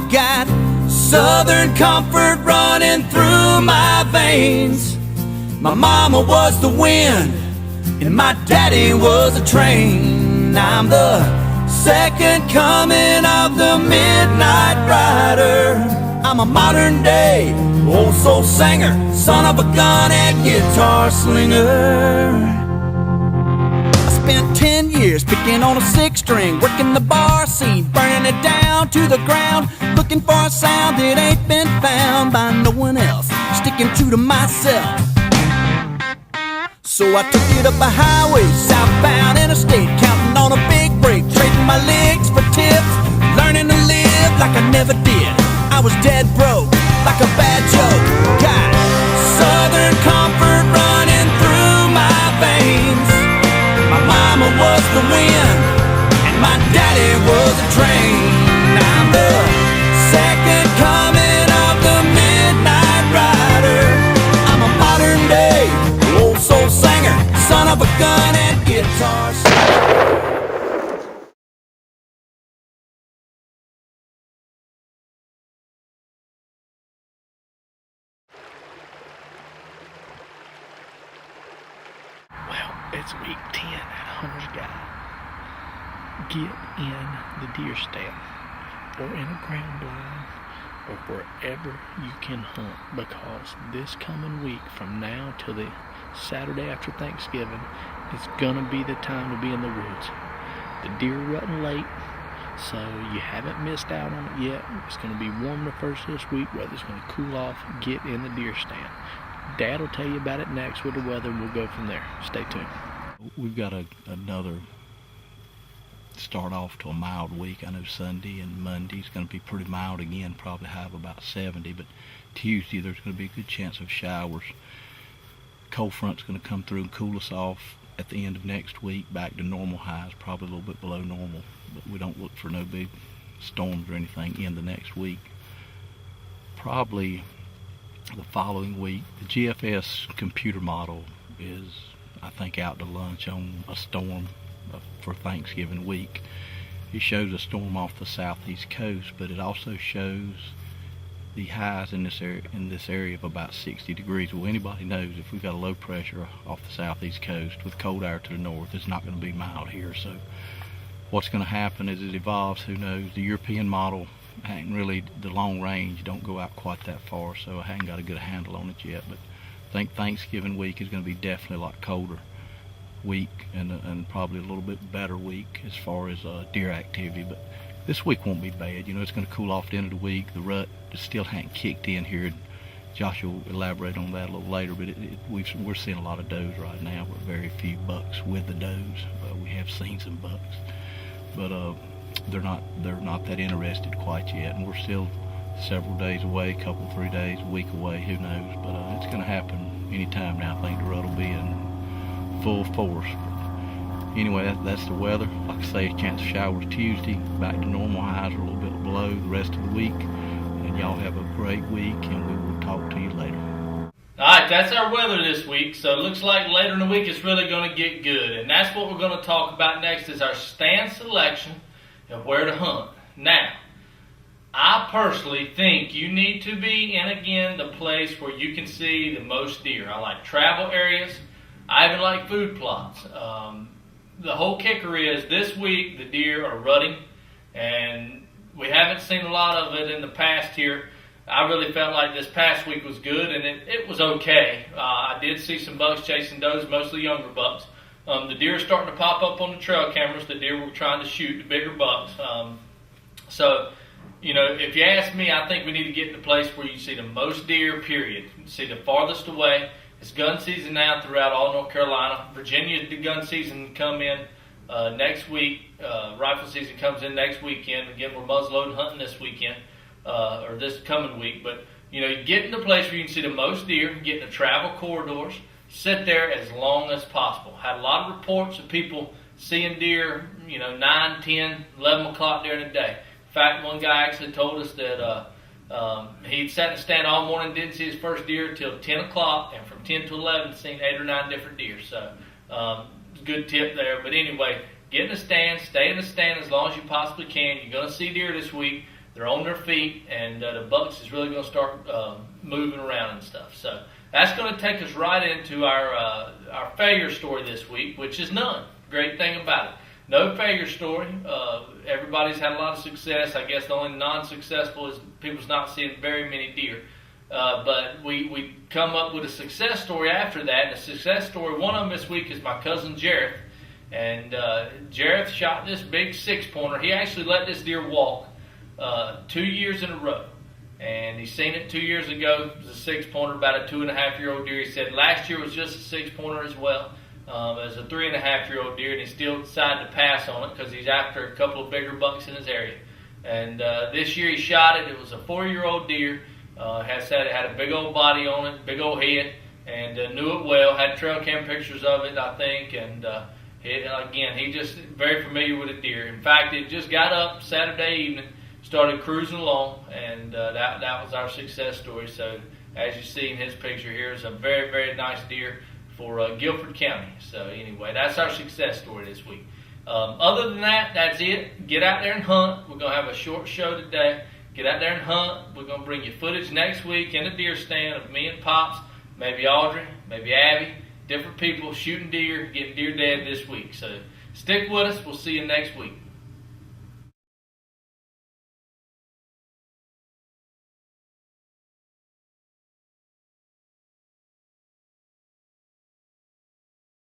I've got Southern comfort running through my veins. My mama was the wind and my daddy was a train. I'm the second coming of the midnight rider. I'm a modern day old soul singer, son of a gun and guitar slinger. I spent 10 years picking on a 6-string, working the bar scene, burning it down to the ground, looking for a sound that ain't been found by no one else, sticking true to myself. So I took it up a highway, southbound interstate, counting on a big break, trading my legs for tips, learning to live like I never did. I was dead broke, like a bad joke. Got Southern comfort running through my veins. My mama was the wind and my daddy was a train. I'm the second coming of the midnight rider. I'm a modern day old soul singer, son of a gun and guitar slinger. It's week 10 at Hunter's Guide. Get in the deer stand or in a ground blind or wherever you can hunt, because this coming week from now till the Saturday after Thanksgiving is gonna be the time to be in the woods. The deer are rutting late, so you haven't missed out on it yet. It's gonna be warm the first of this week, weather's gonna cool off. Get in the deer stand. Dad will tell you about it next with the weather. We'll go from there. Stay tuned. We've got another start off to a mild week. I know Sunday and Monday's going to be pretty mild again, probably high of about 70, but Tuesday there's going to be a good chance of showers. Cold front's going to come through and cool us off at the end of next week, back to normal highs, probably a little bit below normal, but we don't look for no big storms or anything in the next week. Probably the following week, the GFS computer model is, I think, out to lunch on a storm for Thanksgiving week. It shows a storm off the southeast coast, but it also shows the highs in this area of about 60 degrees. Well, anybody knows if we've got a low pressure off the southeast coast with cold air to the north, it's not going to be mild here. So what's going to happen as it evolves, who knows? The European model ain't really, the long range don't go out quite that far, so I haven't got a good handle on it yet, but I think Thanksgiving week is going to be definitely a lot colder week and probably a little bit better week as far as deer activity. But this week won't be bad. You know, it's going to cool off the end of the week. The rut still hadn't kicked in here. Josh will elaborate on that a little later, but we're seeing a lot of does right now, but very few bucks with the does. We have seen some bucks, but they're not that interested quite yet, and we're still several days away, couple, 3 days, a week away, who knows, but it's going to happen anytime now. I think the rut will be in full force. But anyway, that's the weather. Like I say, a chance of showers Tuesday, back to normal, highs are a little bit below the rest of the week, and y'all have a great week, and we will talk to you later. Alright, that's our weather this week, so it looks like later in the week it's really going to get good, and that's what we're going to talk about next is our stand selection and where to hunt. Now, I personally think you need to be in, again, the place where you can see the most deer. I like travel areas. I even like food plots. The whole kicker is this week the deer are rutting, and we haven't seen a lot of it in the past here. I really felt like this past week was good, and it was okay. I did see some bucks chasing does, mostly younger bucks. The deer are starting to pop up on the trail cameras. The deer were trying to shoot the bigger bucks. So, you know, if you ask me, I think we need to get in a place where you see the most deer, period. You see the farthest away. It's gun season now throughout all North Carolina. Virginia, the gun season come in next week. Rifle season comes in next weekend. Again, we're muzzleload hunting this weekend, or this coming week. But, you know, you get in a place where you can see the most deer, get in the travel corridors, sit there as long as possible. Had a lot of reports of people seeing deer, you know, 9, 10, 11 o'clock during the day. In fact, one guy actually told us that he'd sat in the stand all morning, didn't see his first deer until 10 o'clock, and from 10 to 11 seen 8 or 9 different deer. So, good tip there. But anyway, get in the stand, stay in the stand as long as you possibly can. You're going to see deer this week. they're on their feet, and the bucks is really going to start moving around and stuff. So that's going to take us right into our failure story this week, which is none. Great thing about it. No failure story. Everybody's had a lot of success. I guess the only non-successful is people's not seeing very many deer. But we come up with a success story after that. And the success story, one of them this week is my cousin Jareth. And Jareth shot this big 6-pointer. He actually let this deer walk 2 years in a row. And he seen it 2 years ago. It was a 6-pointer, about a 2.5-year-old deer. He said last year was just a 6-pointer as well. As a 3.5-year-old deer, and he still decided to pass on it because he's after a couple of bigger bucks in his area. And this year he shot it. It was a 4-year-old deer. It had a big old body on it, big old head, and knew it well. Had trail cam pictures of it, I think. And he's just very familiar with a deer. In fact, it just got up Saturday evening, started cruising along, and that was our success story. So as you see in his picture here, it's a very, very nice deer for Guilford County. So anyway, that's our success story this week. Other than that, that's it. Get out there and hunt. We're going to have a short show today. Get out there and hunt. We're going to bring you footage next week in the deer stand of me and Pops, maybe Audrey, maybe Abby, different people shooting deer, getting deer dead this week. So stick with us. We'll see you next week.